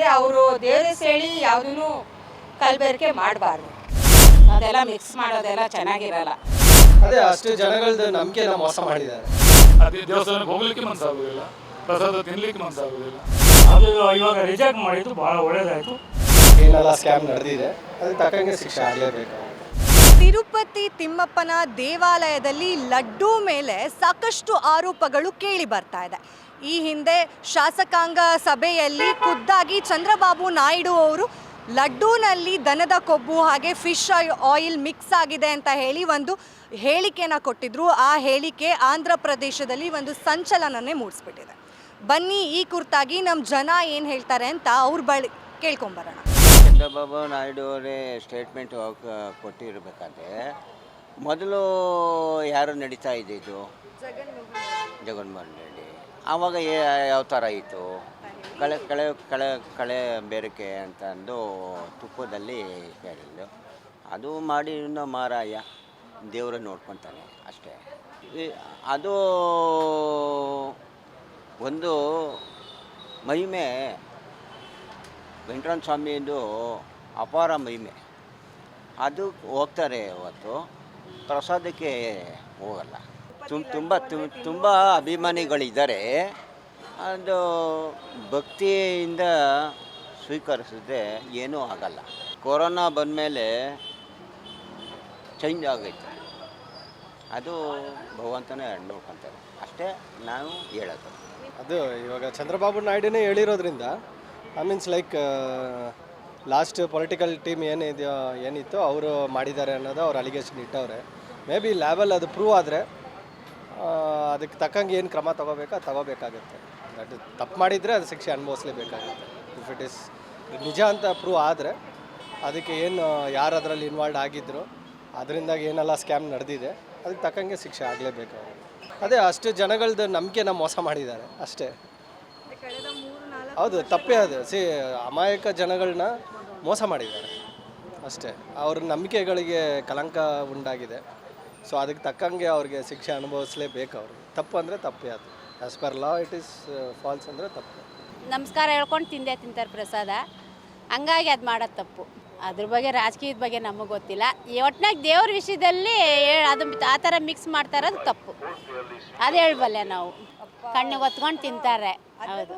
ಯಾಕಂದರೆ ಅವರು ದೇವರ ಸೇಳಿ ಯಾವುದೂ ಕಲಬೆರಕೆ ಮಾಡಬಾರ್ದು. ಅದೆಲ್ಲ ಮಿಕ್ಸ್ ಮಾಡೋದೆಲ್ಲ ಚೆನ್ನಾಗಿರಲ್ಲ. ಅದೇ ಅಷ್ಟು ಜನಗಳದ್ದು ನಂಬಿಕೆನ ಮೋಸ ಮಾಡಿದ್ದಾರೆ. ಅದೇ ದೇವಸ್ಥಾನಕ್ಕೆ ಹೋಗ್ಲಿಕ್ಕೆ ಮನಸ್ಸಾಗೋದಿಲ್ಲ, ಪ್ರಸಾದ ತಿನ್ಲಿಕ್ಕೆ ಮನಸ್ಸಾಗೋದಿಲ್ಲ. ಅದು ಇವಾಗ ರಿಜೆಕ್ಟ್ ಮಾಡಿದ್ದು ಭಾಳ ಒಳ್ಳೇದಾಯಿತು. ಏನೆಲ್ಲ ಸ್ಕ್ಯಾಮ್ ನಡೆದಿದೆ ಅದಕ್ಕೆ ತಕ್ಕಂಗೆ ಶಿಕ್ಷೆ ಆಗಲೇಬೇಕು. ತಿರುಪತಿ ತಿಮ್ಮಪ್ಪನ ದೇವಾಲಯದಲ್ಲಿ ಲಡ್ಡು ಮೇಲೆ ಸಾಕಷ್ಟು ಆರೋಪಗಳು ಕೇಳಿ ಬರ್ತಾ ಇದೆ. ಈ ಹಿಂದೆ ಶಾಸಕಾಂಗ ಸಭೆಯಲ್ಲಿ ಖುದ್ದಾಗಿ ಚಂದ್ರಬಾಬು ನಾಯ್ಡು ಅವರು ಲಡ್ಡೂನಲ್ಲಿ ದನದ ಕೊಬ್ಬು ಹಾಗೆ ಫಿಶ್ ಆಯಿಲ್ ಮಿಕ್ಸ್ ಆಗಿದೆ ಅಂತ ಹೇಳಿ ಒಂದು ಹೇಳಿಕೆನ ಕೊಟ್ಟಿದ್ರು. ಆ ಹೇಳಿಕೆ ಆಂಧ್ರ ಪ್ರದೇಶದಲ್ಲಿ ಒಂದು ಸಂಚಲನನೇ ಮೂಡಿಸ್ಬಿಟ್ಟಿದೆ. ಬನ್ನಿ ಈ ಕುರಿತಾಗಿ ನಮ್ಮ ಜನ ಏನು ಹೇಳ್ತಾರೆ ಅಂತ ಅವ್ರ ಬಳಿ ಕೇಳ್ಕೊಂಬರೋಣ. ಚಂದ್ರಬಾಬು ನಾಯ್ಡು ಅವರೇ ಸ್ಟೇಟ್ಮೆಂಟ್ ಕೊಟ್ಟಿರಬೇಕಾದ್ರೆ ಮೊದಲು ಯಾರು ನಡೀತಾ ಇದ್ದಿದ್ದು? ಜಗನ್ಮೋಹನ್ ರೆಡ್ಡಿ. ಆವಾಗ ಯಾವ ಥರ ಇತ್ತು? ಕಳೆ ಬೇರಿಕೆ ಅಂತ ಅಂದು ತುಪ್ಪದಲ್ಲಿ ಹೇಳಿದ್ದು. ಅದು ಮಾಡಿ ಇನ್ನೂ ಮಾರಾಯ ದೇವರು ನೋಡ್ಕೊತಾನೆ ಅಷ್ಟೇ. ಅದು ಒಂದು ಮಹಿಮೆ, ವೆಂಕಟರಮಣ ಸ್ವಾಮಿದು ಅಪಾರ ಮಹಿಮೆ. ಅದು ಹೋಗ್ತಾರೆ ಹೊತ್ತು ಪ್ರಸಾದಕ್ಕೆ ಹೋಗಲ್ಲ. ತುಂಬ ಅಭಿಮಾನಿಗಳಿದ್ದಾರೆ. ಅದು ಭಕ್ತಿಯಿಂದ ಸ್ವೀಕರಿಸಿದ್ರೆ ಏನೂ ಆಗಲ್ಲ. ಕೊರೋನಾ ಬಂದಮೇಲೆ ಚೇಂಜ್ ಆಗೈತೆ. ಅದು ಭಗವಂತನೇ ನೋಡ್ಕೊತಾರೆ ಅಷ್ಟೇ ನಾವು ಹೇಳೋದು. ಅದು ಇವಾಗ ಚಂದ್ರಬಾಬು ನಾಯ್ಡುನೇ ಹೇಳಿರೋದ್ರಿಂದ means like last political team ಏನಿತ್ತು ಅವರು ಮಾಡಿದ್ದಾರೆ ಅನ್ನೋದು ಅವ್ರು ಅಲಿಗೇಷನ್ ಇಟ್ಟವ್ರೆ. ಮೇ ಬಿ ಲ್ಯಾಬಲ್ಲಿ ಅದು ಪ್ರೂವ್ ಆದರೆ ಅದಕ್ಕೆ ತಕ್ಕಂಗೆ ಏನು ಕ್ರಮ ತಗೋಬೇಕಾಗುತ್ತೆ. ಅದು ತಪ್ಪು ಮಾಡಿದರೆ ಅದು ಶಿಕ್ಷೆ ಅನುಭವಿಸ್ಲೇಬೇಕಾಗುತ್ತೆ. ಇಫ್ ಇಟ್ ಇಸ್ ನಿಜ ಅಂತ ಪ್ರೂವ್ ಆದರೆ ಅದಕ್ಕೆ ಏನು ಯಾರು ಅದರಲ್ಲಿ ಇನ್ವಾಲ್ವ್ ಆಗಿದ್ರು ಅದರಿಂದಾಗಿ ಏನೆಲ್ಲ ಸ್ಕ್ಯಾಮ್ ನಡೆದಿದೆ ಅದಕ್ಕೆ ತಕ್ಕಂಗೆ ಶಿಕ್ಷೆ ಆಗಲೇಬೇಕು. ಅದೇ ಅಷ್ಟು ಜನಗಳದ್ದು ನಂಬಿಕೆನ ಮೋಸ ಮಾಡಿದ್ದಾರೆ ಅಷ್ಟೇ. ಹೌದು, ತಪ್ಪೇ ಅದು. ಅಮಾಯಕ ಜನಗಳನ್ನ ಮೋಸ ಮಾಡಿದ್ದಾರೆ ಅಷ್ಟೇ. ಅವ್ರ ನಂಬಿಕೆಗಳಿಗೆ ಕಳಂಕ ಉಂಟಾಗಿದೆ. ಸೊ ಅದಕ್ಕೆ ತಕ್ಕಂಗೆ ಅವ್ರಿಗೆ ಶಿಕ್ಷೆ ಅನುಭವಿಸಲೇಬೇಕು. ಅವ್ರಿಗೆ ತಪ್ಪು ಅಂದರೆ ತಪ್ಪೇ. ಅದು as per law it is false ಅಂದರೆ ತಪ್ಪು. ನಮಸ್ಕಾರ ಹೇಳ್ಕೊಂಡು ತಿಂತಾರೆ ಪ್ರಸಾದ, ಹಂಗಾಗಿ ಅದು ಮಾಡೋದು ತಪ್ಪು. ಅದ್ರ ಬಗ್ಗೆ ರಾಜಕೀಯದ ಬಗ್ಗೆ ನಮಗೆ ಗೊತ್ತಿಲ್ಲ. ಒಟ್ಟಿನಾಗ ದೇವ್ರ ವಿಷಯದಲ್ಲಿ ಅದು ಆ ಥರ ಮಿಕ್ಸ್ ಮಾಡ್ತಾ ಇರೋದು ತಪ್ಪು. ಅದು ಹೇಳ್ಬಲ್ಲೆ ನಾವು. ಕಣ್ಣಿಗೆ ಹೊತ್ಕೊಂಡು ತಿಂತಾರೆ. ಹೌದು,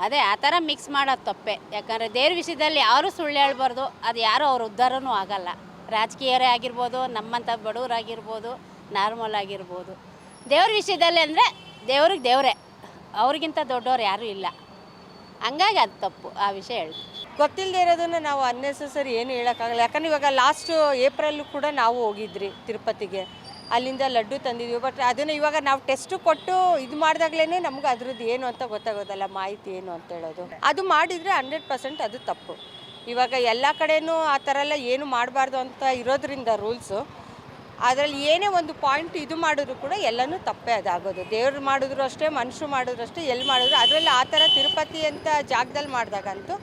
ಅದೇ ಆ ಥರ ಮಿಕ್ಸ್ ಮಾಡೋದು ತಪ್ಪೆ. ಯಾಕಂದರೆ ದೇವ್ರ ವಿಷಯದಲ್ಲಿ ಯಾರೂ ಸುಳ್ಳು ಹೇಳ್ಬಾರ್ದು. ಅದು ಯಾರೂ ಅವ್ರ ಉದ್ಧಾರನೂ ಆಗಲ್ಲ. ರಾಜಕೀಯರೇ ಆಗಿರ್ಬೋದು, ನಮ್ಮಂಥ ಬಡವರಾಗಿರ್ಬೋದು, ನಾರ್ಮಲ್ ಆಗಿರ್ಬೋದು. ದೇವ್ರ ವಿಷಯದಲ್ಲಿ ಅಂದರೆ ದೇವ್ರಿಗೆ ದೇವರೇ, ಅವ್ರಿಗಿಂತ ದೊಡ್ಡವ್ರು ಯಾರೂ ಇಲ್ಲ. ಹಂಗಾಗಿ ಅದು ತಪ್ಪು. ಆ ವಿಷಯ ಹೇಳಿ ಗೊತ್ತಿಲ್ಲದೆ ಇರೋದನ್ನು ನಾವು ಅನ್ನೆಸೆಸರಿ ಏನು ಹೇಳೋಕ್ಕಾಗಲ್ಲ. ಯಾಕಂದರೆ ಇವಾಗ ಲಾಸ್ಟು ಏಪ್ರಿಲ್ಲು ಕೂಡ ನಾವು ಹೋಗಿದ್ರಿ ತಿರುಪತಿಗೆ. ಅಲ್ಲಿಂದ ಲಡ್ಡು ತಂದಿದ್ದೀವಿ. ಬಟ್ ಅದನ್ನು ಇವಾಗ ನಾವು ಟೆಸ್ಟು ಕೊಟ್ಟು ಇದು ಮಾಡಿದಾಗಲೇ ನಮ್ಗೆ ಅದ್ರದ್ದು ಏನು ಅಂತ ಗೊತ್ತಾಗೋದಲ್ಲ, ಮಾಹಿತಿ ಏನು ಅಂತ ಹೇಳೋದು. ಅದು ಮಾಡಿದರೆ 100% ಅದು ತಪ್ಪು. ಇವಾಗ ಎಲ್ಲ ಕಡೆಯೂ ಆ ಥರ ಎಲ್ಲ ಏನು ಮಾಡಬಾರ್ದು ಅಂತ ಇರೋದ್ರಿಂದ ರೂಲ್ಸು. ಅದರಲ್ಲಿ ಏನೇ ಒಂದು ಪಾಯಿಂಟ್ ಇದು ಮಾಡಿದ್ರು ಕೂಡ ಎಲ್ಲನೂ ತಪ್ಪೇ ಅದಾಗೋದು. ದೇವ್ರು ಮಾಡಿದ್ರು ಅಷ್ಟೇ, ಮನುಷ್ಯರು ಮಾಡಿದ್ರು ಅಷ್ಟೇ, ಎಲ್ಲಿ ಮಾಡಿದ್ರು. ಅದರಲ್ಲಿ ಆ ಥರ ತಿರುಪತಿ ಅಂತ ಜಾಗದಲ್ಲಿ ಮಾಡಿದಾಗಂತೂ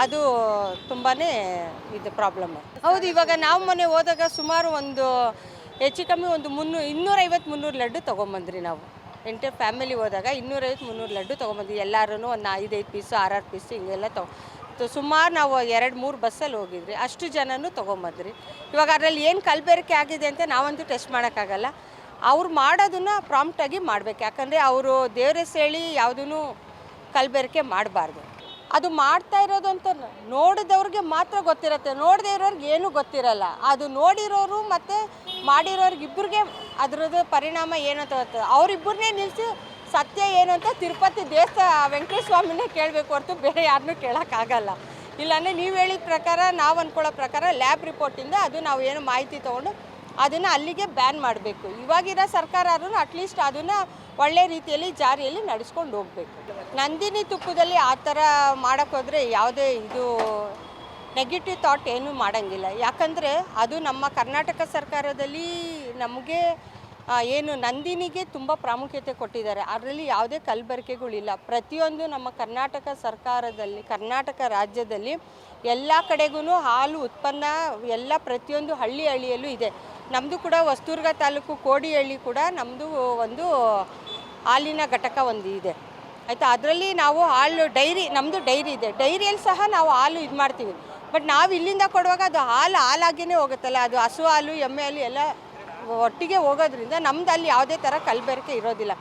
ಅದು ತುಂಬಾ ಇದು ಪ್ರಾಬ್ಲಮ್ಮು. ಹೌದು, ಇವಾಗ ನಾವು ಮೊನ್ನೆ ಹೋದಾಗ ಸುಮಾರು ಒಂದು ಹೆಚ್ಚು ಕಮ್ಮಿ ಒಂದು 250-300 ಲಡ್ಡು ತೊಗೊಂಬಂದ್ರಿ. ನಾವು ಎಂಟೇ ಫ್ಯಾಮಿಲಿ ಹೋದಾಗ 250-300 ಲಡ್ಡು ತೊಗೊಂಬಂದ್ವಿ. ಎಲ್ಲರೂ ಒಂದು 5-5 ಪೀಸು 6-6 ಪೀಸು ಹಿಂಗೆಲ್ಲ ಸುಮಾರು ನಾವು 2-3 ಬಸ್ಸಲ್ಲಿ ಹೋಗಿದ್ರಿ. ಅಷ್ಟು ಜನನೂ ತೊಗೊಂಬಂದ್ರಿ. ಇವಾಗ ಅದರಲ್ಲಿ ಏನು ಕಲಬೆರಕೆ ಆಗಿದೆ ಅಂತ ನಾವಂತೂ ಟೆಸ್ಟ್ ಮಾಡೋಕ್ಕಾಗಲ್ಲ. ಅವ್ರು ಮಾಡೋದನ್ನು ಪ್ರಾಂಪ್ಟಾಗಿ ಮಾಡಬೇಕು. ಯಾಕಂದರೆ ಅವರು ದೇವರ ಸೇಳಿ ಯಾವುದೂ ಕಲಬೆರಕೆ ಮಾಡಬಾರ್ದು. ಅದು ಮಾಡ್ತಾ ಇರೋದು ಅಂತ ನೋಡಿದವ್ರಿಗೆ ಮಾತ್ರ ಗೊತ್ತಿರುತ್ತೆ. ನೋಡದೇ ಇರೋರ್ಗೆ ಏನೂ ಗೊತ್ತಿರಲ್ಲ. ಅದು ನೋಡಿರೋರು ಮತ್ತು ಮಾಡಿರೋರ್ಗಿಬ್ಬರಿಗೆ ಅದರದ್ದು ಪರಿಣಾಮ ಏನು ಅಂತ ಗೊತ್ತದೆ. ಅವರಿಬ್ಬರನ್ನೇ ನಿಲ್ಲಿಸಿ ಸತ್ಯ ಏನು ಅಂತ ತಿರುಪತಿ ವೆಂಕಟೇಶ್ವರ ಸ್ವಾಮಿನೇ ಕೇಳಬೇಕು ಹೊರತು ಬೇರೆ ಯಾರನ್ನೂ ಕೇಳೋಕ್ಕಾಗಲ್ಲ. ಇಲ್ಲಾಂದರೆ ನೀವು ಹೇಳಿದ ಪ್ರಕಾರ, ನಾವು ಅಂದ್ಕೊಳ್ಳೋ ಪ್ರಕಾರ ಲ್ಯಾಬ್ ರಿಪೋರ್ಟಿಂದ ಅದು ನಾವು ಏನು ಮಾಹಿತಿ ತೊಗೊಂಡು ಅದನ್ನು ಅಲ್ಲಿಗೆ ಬ್ಯಾನ್ ಮಾಡಬೇಕು. ಇವಾಗಿರೋ ಸರ್ಕಾರನೂ ಅಟ್ಲೀಸ್ಟ್ ಅದನ್ನು ಒಳ್ಳೆ ರೀತಿಯಲ್ಲಿ ಜಾರಿಯಲ್ಲಿ ನಡೆಸ್ಕೊಂಡು ಹೋಗಬೇಕು. ನಂದಿನಿ ತುಪ್ಪದಲ್ಲಿ ಆ ಥರ ಮಾಡೋಕ್ಕೋದ್ರೆ ಯಾವುದೇ ಇದು ನೆಗೆಟಿವ್ ಥಾಟ್ ಏನೂ ಮಾಡೋಂಗಿಲ್ಲ. ಯಾಕಂದರೆ ಅದು ನಮ್ಮ ಕರ್ನಾಟಕ ಸರ್ಕಾರದಲ್ಲಿ ನಮಗೆ ಏನು ನಂದಿನಿಗೆ ತುಂಬ ಪ್ರಾಮುಖ್ಯತೆ ಕೊಟ್ಟಿದ್ದಾರೆ. ಅದರಲ್ಲಿ ಯಾವುದೇ ಕಲಬೆರಕೆಗಳಿಲ್ಲ. ಪ್ರತಿಯೊಂದು ನಮ್ಮ ಕರ್ನಾಟಕ ಸರ್ಕಾರದಲ್ಲಿ, ಕರ್ನಾಟಕ ರಾಜ್ಯದಲ್ಲಿ ಎಲ್ಲ ಕಡೆಗೂ ಹಾಲು ಉತ್ಪನ್ನ ಎಲ್ಲ ಪ್ರತಿಯೊಂದು ಹಳ್ಳಿಯಲ್ಲೂ ಇದೆ. ನಮ್ಮದು ಕೂಡ ಹೊಸದುರ್ಗ ತಾಲೂಕು ಕೋಡಿಹಳ್ಳಿ ಕೂಡ ನಮ್ಮದು ಒಂದು ಹಾಲಿನ ಘಟಕ ಒಂದು ಇದೆ. ಆಯಿತಾ. ಅದರಲ್ಲಿ ನಾವು ಹಾಲು ಡೈರಿ, ನಮ್ಮದು ಡೈರಿ ಇದೆ, ಡೈರಿಯಲ್ಲಿ ಸಹ ನಾವು ಹಾಲು ಇದು ಮಾಡ್ತೀವಿ. ಬಟ್ ನಾವು ಇಲ್ಲಿಂದ ಕೊಡುವಾಗ ಅದು ಹಾಲಾಗಿಯೇ ಹೋಗುತ್ತಲ್ಲ, ಅದು ಹಸು ಹಾಲು ಎಮ್ಮೆ ಹಾಲು ಎಲ್ಲ ಒಟ್ಟಿಗೆ ಹೋಗೋದ್ರಿಂದ ನಮ್ದು ಅಲ್ಲಿ ಯಾವುದೇ ಥರ ಕಲಬೆರಕೆ ಇರೋದಿಲ್ಲ.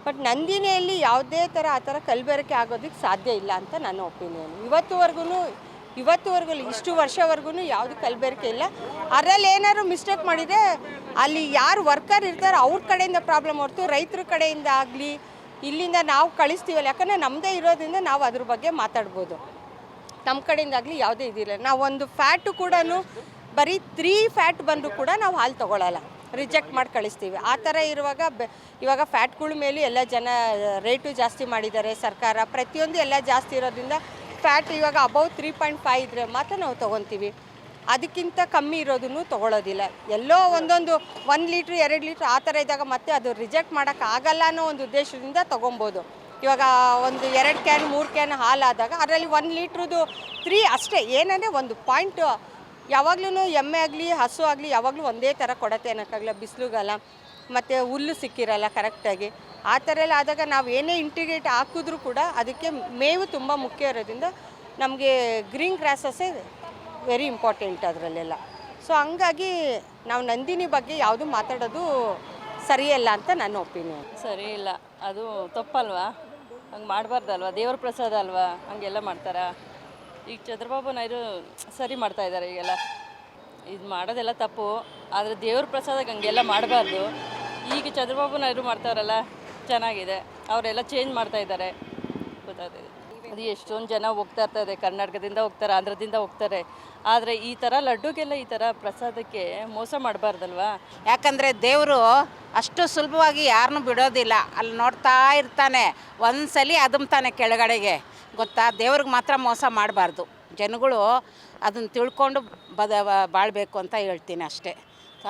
ಬಟ್ ನಂದಿನಿಯಲ್ಲಿ ಯಾವುದೇ ಥರ ಆ ಥರ ಕಲಬೆರಕೆ ಆಗೋದಕ್ಕೆ ಸಾಧ್ಯ ಇಲ್ಲ ಅಂತ ನನ್ನ ಒಪಿನಿಯನ್. ಇವತ್ತುವರೆಗೂ ಇಷ್ಟು ವರ್ಷವರೆಗೂ ಯಾವುದು ಕಲಬೆರಕೆ ಇಲ್ಲ. ಅದರಲ್ಲಿ ಏನಾದ್ರು ಮಿಸ್ಟೇಕ್ ಮಾಡಿದರೆ ಅಲ್ಲಿ ಯಾರು ವರ್ಕರ್ ಇರ್ತಾರೋ ಅವ್ರ ಕಡೆಯಿಂದ ಪ್ರಾಬ್ಲಮ್ ಹೊರತು ರೈತರ ಕಡೆಯಿಂದ ಆಗಲಿ ಇಲ್ಲಿಂದ ನಾವು ಕಳಿಸ್ತೀವಲ್ಲ, ಯಾಕಂದರೆ ನಮ್ಮದೇ ಇರೋದ್ರಿಂದ ನಾವು ಅದ್ರ ಬಗ್ಗೆ ಮಾತಾಡ್ಬೋದು. ನಮ್ಮ ಕಡೆಯಿಂದಾಗಲಿ ಯಾವುದೇ ಇದಿಲ್ಲ. ನಾವು ಒಂದು ಫ್ಯಾಟು ಕೂಡ ಬರೀ 3 ಫ್ಯಾಟ್ ಬಂದರೂ ಕೂಡ ನಾವು ಹಾಲು ತೊಗೊಳ್ಳಲ್ಲ, ರಿಜೆಕ್ಟ್ ಮಾಡಿ ಕಳಿಸ್ತೀವಿ. ಆ ಥರ ಇರುವಾಗ ಇವಾಗ ಫ್ಯಾಟ್ಗಳ ಮೇಲೂ ಎಲ್ಲ ಜನ ರೇಟು ಜಾಸ್ತಿ ಮಾಡಿದ್ದಾರೆ ಸರ್ಕಾರ, ಪ್ರತಿಯೊಂದು ಎಲ್ಲ ಜಾಸ್ತಿ ಇರೋದ್ರಿಂದ ಫ್ಯಾಟ್ ಇವಾಗ ಅಬೌವ್ 3.5 ಇದ್ದರೆ ಮಾತ್ರ ನಾವು ತೊಗೊತೀವಿ. ಅದಕ್ಕಿಂತ ಕಮ್ಮಿ ಇರೋದನ್ನು ತೊಗೊಳ್ಳೋದಿಲ್ಲ. ಎಲ್ಲೋ ಒಂದೊಂದು 1 ಲೀಟ್ರ್ 2 ಲೀಟ್ರ್ ಆ ಥರ ಇದ್ದಾಗ ಮತ್ತೆ ಅದು ರಿಜೆಕ್ಟ್ ಮಾಡೋಕ್ಕಾಗಲ್ಲ ಅನ್ನೋ ಒಂದು ಉದ್ದೇಶದಿಂದ ತೊಗೊಬೋದು. ಇವಾಗ ಒಂದು 2 ಕ್ಯಾನ್ 3 ಕ್ಯಾನ್ ಹಾಲಾದಾಗ ಅದರಲ್ಲಿ 1 ಲೀಟ್ರದ್ದು 3 ಅಷ್ಟೇ. ಏನಂದರೆ ಒಂದು ಪಾಯಿಂಟ್ ಯಾವಾಗಲೂ ಎಮ್ಮೆ ಆಗಲಿ ಹಸು ಆಗಲಿ ಯಾವಾಗಲೂ ಒಂದೇ ಥರ ಕೊಡತ್ತೆ ಅನ್ನೋಕ್ಕಾಗಲ್ಲ, ಬಿಸಿಲುಗಾಲ ಮತ್ತು ಹುಲ್ಲು ಸಿಕ್ಕಿರಲ್ಲ ಕರೆಕ್ಟಾಗಿ. ಆ ಥರ ಎಲ್ಲ ಆದಾಗ ನಾವು ಏನೇ ಇಂಟಿಗ್ರೇಟ್ ಹಾಕಿದ್ರೂ ಕೂಡ ಅದಕ್ಕೆ ಮೇವು ತುಂಬ ಮುಖ್ಯ ಇರೋದ್ರಿಂದ ನಮಗೆ ಗ್ರೀನ್ ಗ್ರಾಸಸ್ಸೇ ವೆರಿ ಇಂಪಾರ್ಟೆಂಟ್ ಅದರಲ್ಲೆಲ್ಲ. ಸೊ ಹಂಗಾಗಿ ನಾವು ನಂದಿನಿ ಬಗ್ಗೆ ಯಾವುದು ಮಾತಾಡೋದು ಸರಿಯಲ್ಲ ಅಂತ ನನ್ನ ಒಪಿನಿಯನ್. ಸರಿ ಇಲ್ಲ, ಅದು ತಪ್ಪಲ್ವಾ, ಹಂಗೆ ಮಾಡಬಾರ್ದಲ್ವ, ದೇವ್ರ ಪ್ರಸಾದ ಅಲ್ವಾ, ಹಂಗೆಲ್ಲ ಮಾಡ್ತಾರಾ? ಈಗ ಚಂದ್ರಬಾಬು ನಾಯ್ಡು ಸರಿ ಮಾಡ್ತಾಯಿದ್ದಾರೆ, ಈಗೆಲ್ಲ ಇದು ಮಾಡೋದೆಲ್ಲ ತಪ್ಪು, ಆದರೆ ದೇವ್ರ ಪ್ರಸಾದಕ್ಕೆ ಹಂಗೆಲ್ಲ ಮಾಡಬಾರ್ದು. ಈಗ ಚಂದ್ರಬಾಬು ನಾಯ್ಡು ಮಾಡ್ತಾರಲ್ಲ ಚೆನ್ನಾಗಿದೆ, ಅವರೆಲ್ಲ ಚೇಂಜ್ ಮಾಡ್ತಾಯಿದ್ದಾರೆ, ಗೊತ್ತಾಗ್ತಿದೆ. ಅದು ಎಷ್ಟೊಂದು ಜನ ಹೋಗ್ತಾ ಇರ್ತಾರೆ, ಕರ್ನಾಟಕದಿಂದ ಹೋಗ್ತಾರೆ, ಆಂಧ್ರದಿಂದ ಹೋಗ್ತಾರೆ. ಆದರೆ ಈ ಥರ ಲಡ್ಡುಗೆಲ್ಲ ಈ ಥರ ಪ್ರಸಾದಕ್ಕೆ ಮೋಸ ಮಾಡಬಾರ್ದಲ್ವಾ? ಯಾಕಂದರೆ ದೇವರು ಅಷ್ಟು ಸುಲಭವಾಗಿ ಯಾರನ್ನೂ ಬಿಡೋದಿಲ್ಲ. ಅಲ್ಲಿ ನೋಡ್ತಾ ಇರ್ತಾನೆ, ಒಂದ್ಸಲಿ ಅದುಮ್ತಾನೆ ಕೆಳಗಡೆಗೆ, ಗೊತ್ತಾ? ದೇವ್ರಿಗೆ ಮಾತ್ರ ಮೋಸ ಮಾಡಬಾರ್ದು. ಜನಗಳು ಅದನ್ನು ತಿಳ್ಕೊಂಡು ಬಾಳಬೇಕು ಅಂತ ಹೇಳ್ತೀನಿ ಅಷ್ಟೇ.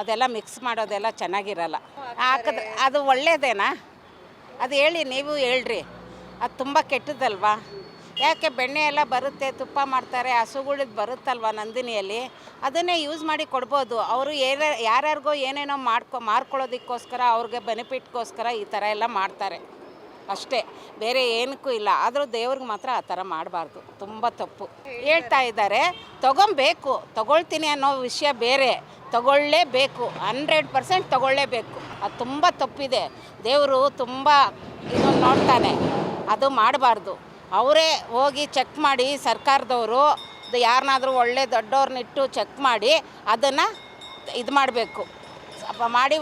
ಅದೆಲ್ಲ ಮಿಕ್ಸ್ ಮಾಡೋದೆಲ್ಲ ಚೆನ್ನಾಗಿರಲ್ಲ. ಹಾಕಿದ್ರೆ ಅದು ಒಳ್ಳೆಯದೇನಾ? ಅದು ಹೇಳಿ, ನೀವು ಹೇಳ್ರಿ. ಅದು ತುಂಬ ಕೆಟ್ಟದಲ್ವಾ? ಯಾಕೆ ಬೆಣ್ಣೆ ಎಲ್ಲ ಬರುತ್ತೆ, ತುಪ್ಪ ಮಾಡ್ತಾರೆ, ಹಸುಗಳದ್ದು ಬರುತ್ತಲ್ವ ನಂದಿನಿಯಲ್ಲಿ, ಅದನ್ನೇ ಯೂಸ್ ಮಾಡಿ ಕೊಡ್ಬೋದು. ಅವರು ಯಾರ್ಯಾರಿಗೋ ಏನೇನೋ ಮಾರ್ಕೊಳ್ಳೋದಕ್ಕೋಸ್ಕರ, ಅವ್ರಿಗೆ ಬೆನಿಫಿಟ್ಗೋಸ್ಕರ ಈ ಥರ ಎಲ್ಲ ಮಾಡ್ತಾರೆ ಅಷ್ಟೇ, ಬೇರೆ ಏನಕ್ಕೂ ಇಲ್ಲ. ಆದರೂ ದೇವ್ರಿಗೆ ಮಾತ್ರ ಆ ಥರ ಮಾಡಬಾರ್ದು, ತುಂಬ ತಪ್ಪು. ಹೇಳ್ತಾ ಇದ್ದಾರೆ ತೊಗೊಬೇಕು, ತೊಗೊಳ್ತೀನಿ ಅನ್ನೋ ವಿಷಯ ಬೇರೆ, ತೊಗೊಳ್ಳೇಬೇಕು, 100% ತೊಗೊಳ್ಳೇಬೇಕು. ಅದು ತುಂಬ ತಪ್ಪಿದೆ. ದೇವರು ತುಂಬ ಇದನ್ನು ನೋಡ್ತಾನೆ, ಅದು ಮಾಡಬಾರ್ದು. ಅವರೇ ಹೋಗಿ ಚೆಕ್ ಮಾಡಿ, ಸರ್ಕಾರದವರು ಯಾರನ್ನಾದರೂ ಒಳ್ಳೆ ದೊಡ್ಡವ್ರನ್ನಿಟ್ಟು ಚೆಕ್ ಮಾಡಿ ಅದನ್ನು ಇದು ಮಾಡಬೇಕು, ಮಾಡಿ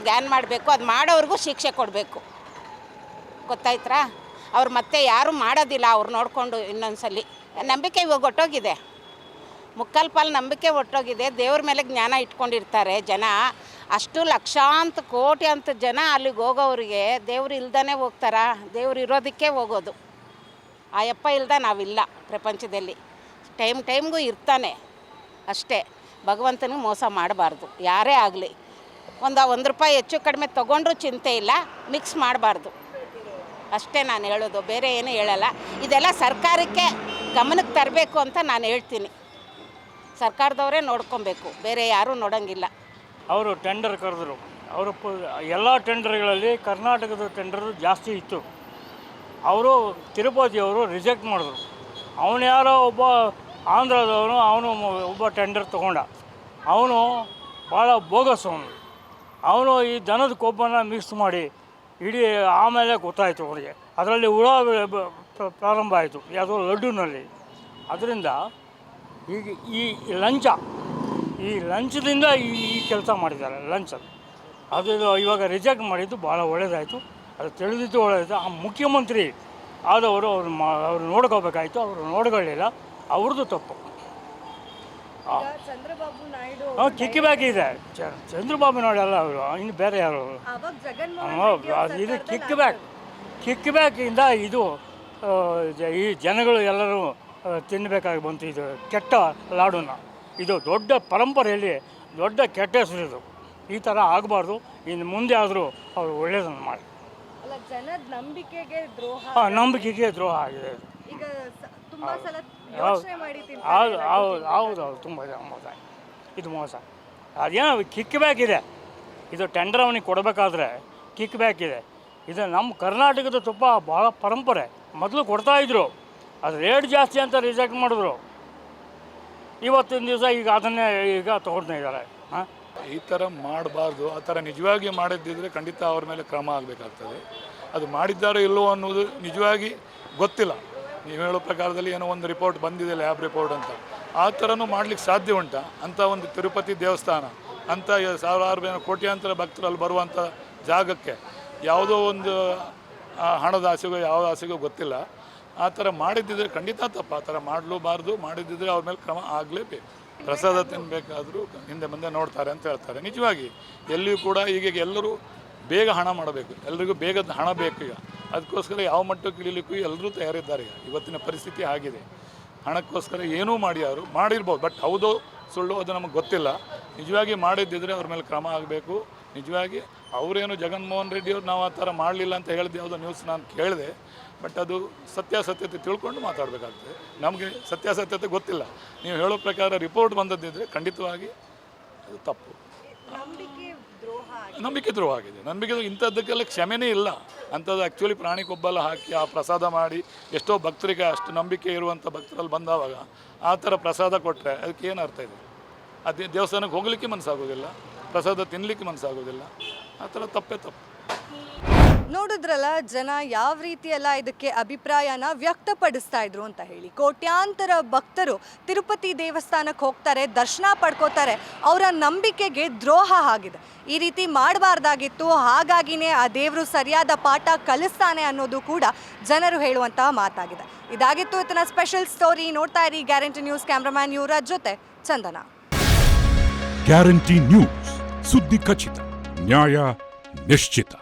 ಗ್ಯಾನ್ ಮಾಡಬೇಕು. ಅದು ಮಾಡೋವ್ರಿಗೂ ಶಿಕ್ಷೆ ಕೊಡಬೇಕು, ಗೊತ್ತಾಯ್ತಾ? ಅವ್ರು ಮತ್ತೆ ಯಾರೂ ಮಾಡೋದಿಲ್ಲ, ಅವ್ರು ನೋಡಿಕೊಂಡು ಇನ್ನೊಂದ್ಸಲಿ. ನಂಬಿಕೆ ಇವಾಗ ಒಟ್ಟೋಗಿದೆ, ಮುಕ್ಕಾಲು ನಂಬಿಕೆ ಒಟ್ಟೋಗಿದೆ. ದೇವ್ರ ಮೇಲೆ ಜ್ಞಾನ ಇಟ್ಕೊಂಡಿರ್ತಾರೆ ಜನ. ಅಷ್ಟು ಲಕ್ಷಾಂತ ಕೋಟಿ ಅಂತ ಜನ ಅಲ್ಲಿಗೆ ಹೋಗೋರಿಗೆ ದೇವ್ರು ಇಲ್ದೇ ಹೋಗ್ತಾರಾ? ದೇವ್ರು ಇರೋದಕ್ಕೆ ಹೋಗೋದು. ಆ ಯಪ್ಪ ಇಲ್ದ ನಾವಿಲ್ಲ ಪ್ರಪಂಚದಲ್ಲಿ. ಟೈಮ್ಗೂ ಇರ್ತಾನೆ ಅಷ್ಟೇ. ಭಗವಂತನಿಗೆ ಮೋಸ ಮಾಡಬಾರ್ದು, ಯಾರೇ ಆಗಲಿ. ಒಂದು ರೂಪಾಯಿ ಹೆಚ್ಚು ಕಡಿಮೆ ತೊಗೊಂಡ್ರೂ ಚಿಂತೆ ಇಲ್ಲ, ಮಿಕ್ಸ್ ಮಾಡಬಾರ್ದು ಅಷ್ಟೇ ನಾನು ಹೇಳೋದು, ಬೇರೆ ಏನೂ ಹೇಳಲ್ಲ. ಇದೆಲ್ಲ ಸರ್ಕಾರಕ್ಕೆ ಗಮನಕ್ಕೆ ತರಬೇಕು ಅಂತ ನಾನು ಹೇಳ್ತೀನಿ. ಸರ್ಕಾರದವರೇ ನೋಡ್ಕೊಬೇಕು, ಬೇರೆ ಯಾರೂ ನೋಡೋಂಗಿಲ್ಲ. ಅವರು ಟೆಂಡರ್ ಕರೆದ್ರು, ಅವರು ಎಲ್ಲ ಟೆಂಡರ್ಗಳಲ್ಲಿ ಕರ್ನಾಟಕದ ಟೆಂಡರ್ ಜಾಸ್ತಿ ಇತ್ತು. ಅವರು ತಿರುಪತಿಯವರು ರಿಜೆಕ್ಟ್ ಮಾಡಿದ್ರು. ಅವನು ಯಾರೋ ಒಬ್ಬ ಆಂಧ್ರದವನು, ಅವನು ಒಬ್ಬ ಟೆಂಡರ್ ತೊಗೊಂಡ. ಅವನು ಭಾಳ ಬೋಗಸ್. ಅವನು ಈ ದನದ ಕೊಬ್ಬನ್ನು ಮಿಕ್ಸ್ ಮಾಡಿ ಇಡೀ, ಆಮೇಲೆ ಗೊತ್ತಾಯಿತು ಅವರಿಗೆ ಅದರಲ್ಲಿ ಹುಳ ಪ್ರಾರಂಭ ಆಯಿತು, ಯಾವುದೋ ಲಡ್ಡುನಲ್ಲಿ. ಅದರಿಂದ ಈಗ ಈ ಲಂಚದಿಂದ ಈ ಕೆಲಸ ಮಾಡಿದ್ದಾರೆ, ಲಂಚಲ್ಲಿ. ಅದು ಇವಾಗ ರಿಜೆಕ್ಟ್ ಮಾಡಿದ್ದು ಭಾಳ ಒಳ್ಳೆಯದಾಯಿತು, ಅದು ತಿಳಿದಿದ್ದು ಒಳ್ಳೆಯದು. ಆ ಮುಖ್ಯಮಂತ್ರಿ ಆದವರು ಅವ್ರು ನೋಡ್ಕೋಬೇಕಾಯ್ತು, ಅವರು ನೋಡ್ಕೊಳ್ಳಿಲ್ಲ, ಅವ್ರದ್ದು ತಪ್ಪು. ಚಂದ್ರಬಾಬು ನಾಯ್ಡು ಕಿಕ್ಕಿ ಬ್ಯಾಕ್ ಇದೆ, ಚಂದ್ರಬಾಬು ನಾಯ್ಡು ಅಲ್ಲ ಅವರು, ಇನ್ನು ಬೇರೆ ಯಾರು. ಇದು ಕಿಕ್ ಬ್ಯಾಕಿಂದ ಇದು ಈ ಜನಗಳು ಎಲ್ಲರೂ ತಿನ್ನಬೇಕಾಗಿ ಬಂತು. ಇದು ಕೆಟ್ಟ ಲಾಡುನ, ಇದು ದೊಡ್ಡ ಪರಂಪರೆಯಲ್ಲಿ ದೊಡ್ಡ ಕೆಟ್ಟ ಹೆಸರು. ಇದು ಈ ಥರ ಆಗಬಾರ್ದು. ಇನ್ನು ಮುಂದೆ ಆದರೂ ಅವರು ಒಳ್ಳೆಯದನ್ನು ಮಾಡಿ. ಜನದ ನಂಬಿಕೆಗೆ ದ್ರೋಹ, ನಂಬಿಕೆಗೆ ದ್ರೋಹ ಆಗಿದೆ. ಈಗ ತುಂಬಾ ಸಲ ಯೋಚನೆ ಮಾಡಿ ಹೌದು, ತುಂಬ ಮೋಸ, ಇದು ಮೋಸ. ಅದೇನೋ ಕಿಕ್ ಬ್ಯಾಕ್ ಇದೆ. ಇದು ಟೆಂಡರ್ ಅವನಿಗೆ ಕೊಡಬೇಕಾದ್ರೆ ಕಿಕ್ ಬ್ಯಾಕ್ ಇದೆ. ಇದು ನಮ್ಮ ಕರ್ನಾಟಕದ ತುಪ್ಪ ಭಾಳ ಪರಂಪರೆ. ಮೊದಲು ಕೊಡ್ತಾಯಿದ್ರು, ಅದು ರೇಟ್ ಜಾಸ್ತಿ ಅಂತ ರಿಜೆಕ್ಟ್ ಮಾಡಿದ್ರು. ಇವತ್ತಿನ ದಿವಸ ಈಗ ಅದನ್ನೇ ಈಗ ತೊಗೊಳ್ತಾ ಇದ್ದಾರೆ. ಹಾಂ, ಈ ಥರ ಮಾಡಬಾರ್ದು. ಆ ಥರ ನಿಜವಾಗಿ ಮಾಡಿದ್ದಿದ್ರೆ ಖಂಡಿತ ಅವ್ರ ಮೇಲೆ ಕ್ರಮ ಆಗಬೇಕಾಗ್ತದೆ. ಅದು ಮಾಡಿದ್ದಾರೋ ಇಲ್ಲವೋ ಅನ್ನೋದು ನಿಜವಾಗಿ ಗೊತ್ತಿಲ್ಲ. ನೀವು ಹೇಳೋ ಪ್ರಕಾರದಲ್ಲಿ ಏನೋ ಒಂದು ರಿಪೋರ್ಟ್ ಬಂದಿದೆ, ಲ್ಯಾಬ್ ರಿಪೋರ್ಟ್ ಅಂತ. ಆ ಥರನೂ ಮಾಡ್ಲಿಕ್ಕೆ ಸಾಧ್ಯ ಉಂಟಾ? ಅಂಥ ಒಂದು ತಿರುಪತಿ ದೇವಸ್ಥಾನ, ಅಂಥ ಸಾವಿರಾರು ಕೋಟ್ಯಾಂತರ ಭಕ್ತರು ಅಲ್ಲಿ ಬರುವಂಥ ಜಾಗಕ್ಕೆ ಯಾವುದೋ ಒಂದು ಹಣದ ಆಸೆಗೋ ಯಾವ ಆಸೆಗೋ ಗೊತ್ತಿಲ್ಲ, ಆ ಥರ ಮಾಡಿದ್ದಿದ್ರೆ ಖಂಡಿತ ತಪ್ಪು. ಆ ಥರ ಮಾಡಲೂಬಾರ್ದು. ಮಾಡಿದ್ದಿದ್ರೆ ಅವ್ರ ಮೇಲೆ ಕ್ರಮ ಆಗಲೇಬೇಕು. ಪ್ರಸಾದ ತಿನ್ನಬೇಕಾದ್ರೂ ಹಿಂದೆ ಮುಂದೆ ನೋಡ್ತಾರೆ ಅಂತ ಹೇಳ್ತಾರೆ. ನಿಜವಾಗಿ ಎಲ್ಲಿಯೂ ಕೂಡ ಈಗ ಎಲ್ಲರೂ ಬೇಗ ಹಣ ಮಾಡಬೇಕು, ಎಲ್ರಿಗೂ ಬೇಗ ಹಣ ಬೇಕು. ಈಗ ಅದಕ್ಕೋಸ್ಕರ ಯಾವ ಮಟ್ಟಕ್ಕೆ ಇಳಿಲಿಕ್ಕೂ ಎಲ್ಲರೂ ತಯಾರಿದ್ದಾರೆ. ಈಗ ಇವತ್ತಿನ ಪರಿಸ್ಥಿತಿ ಆಗಿದೆ. ಹಣಕ್ಕೋಸ್ಕರ ಏನೂ ಯಾರು ಮಾಡಿರ್ಬೋದು, ಬಟ್ ಹೌದೋ ಸುಳ್ಳು ಅದು ನಮಗೆ ಗೊತ್ತಿಲ್ಲ. ನಿಜವಾಗಿ ಮಾಡಿದ್ದಿದ್ರೆ ಅವ್ರ ಮೇಲೆ ಕ್ರಮ ಆಗಬೇಕು. ನಿಜವಾಗಿ ಅವರೇನು ಜಗನ್ಮೋಹನ್ ರೆಡ್ಡಿಯವ್ರು ನಾವು ಆ ಥರ ಮಾಡಲಿಲ್ಲ ಅಂತ ಹೇಳಿದ್ದು ಯಾವುದೋ ನ್ಯೂಸ್ ನಾನು ಕೇಳಿದೆ, ಬಟ್ ಅದು ಸತ್ಯಾಸತ್ಯತೆ ತಿಳ್ಕೊಂಡು ಮಾತಾಡಬೇಕಾಗ್ತದೆ. ನಮಗೆ ಸತ್ಯಾಸತ್ಯತೆ ಗೊತ್ತಿಲ್ಲ. ನೀವು ಹೇಳೋ ಪ್ರಕಾರ ರಿಪೋರ್ಟ್ ಬಂದದ್ದಿದ್ರೆ ಖಂಡಿತವಾಗಿ ಅದು ತಪ್ಪು, ನಂಬಿಕೆ ದ್ರೋಹ ಆಗಿದೆ. ನಂಬಿಕೆ ಇಂಥದ್ದಕ್ಕೆಲ್ಲ ಕ್ಷಮೆನೇ ಇಲ್ಲ. ಅಂಥದ್ದು ಆ್ಯಕ್ಚುಲಿ ಪ್ರಾಣಿ ಕೊಬ್ಬೆಲ್ಲ ಹಾಕಿ ಆ ಪ್ರಸಾದ ಮಾಡಿ ಎಷ್ಟೋ ಭಕ್ತರಿಗೆ ಅಷ್ಟು ನಂಬಿಕೆ ಇರುವಂಥ ಭಕ್ತರಲ್ಲಿ ಬಂದವಾಗ ಆ ಥರ ಪ್ರಸಾದ ಕೊಟ್ಟರೆ ಅದಕ್ಕೆ ಏನು ಅರ್ಥ ಇದೆ? ಅದೇ ದೇವಸ್ಥಾನಕ್ಕೆ ಹೋಗಲಿಕ್ಕೆ ಮನಸ್ಸಾಗೋದಿಲ್ಲ, ಪ್ರಸಾದ ತಿನ್ನಲಿಕ್ಕೆ ಮನಸ್ಸಾಗೋದಿಲ್ಲ. ಆ ಥರ ತಪ್ಪೇ ತಪ್ಪು. ನೋಡಿದ್ರಲ್ಲ ಜನ ಯಾವ ರೀತಿ ಎಲ್ಲ ಇದಕ್ಕೆ ಅಭಿಪ್ರಾಯನ ವ್ಯಕ್ತಪಡಿಸ್ತಾ ಇದ್ರು ಅಂತ ಹೇಳಿ. ಕೋಟ್ಯಾಂತರ ಭಕ್ತರು ತಿರುಪತಿ ದೇವಸ್ಥಾನಕ್ಕೆ ಹೋಗ್ತಾರೆ, ದರ್ಶನ ಪಡ್ಕೋತಾರೆ. ಅವರ ನಂಬಿಕೆಗೆ ದ್ರೋಹ ಆಗಿದೆ. ಈ ರೀತಿ ಮಾಡಬಾರ್ದಾಗಿತ್ತು, ಹಾಗಾಗಿನೇ ಆ ದೇವರು ಸರಿಯಾದ ಪಾಠ ಕಲಿಸ್ತಾನೆ ಅನ್ನೋದು ಕೂಡ ಜನರು ಹೇಳುವಂತಹ ಮಾತಾಗಿದೆ. ಇದಾಗಿತ್ತು ಇವತ್ತಿನ ಸ್ಪೆಷಲ್ ಸ್ಟೋರಿ. ನೋಡ್ತಾ ಇರಿ ಗ್ಯಾರಂಟಿ ನ್ಯೂಸ್. ಕ್ಯಾಮ್ರಾಮ್ಯಾನ್ ಯುವರಾಜ್ ಜೊತೆ ಚಂದನ. ಗ್ಯಾರಂಟಿ ನ್ಯೂಸ್, ಸುದ್ದಿ ಖಚಿತ, ನ್ಯಾಯ ನಿಶ್ಚಿತ.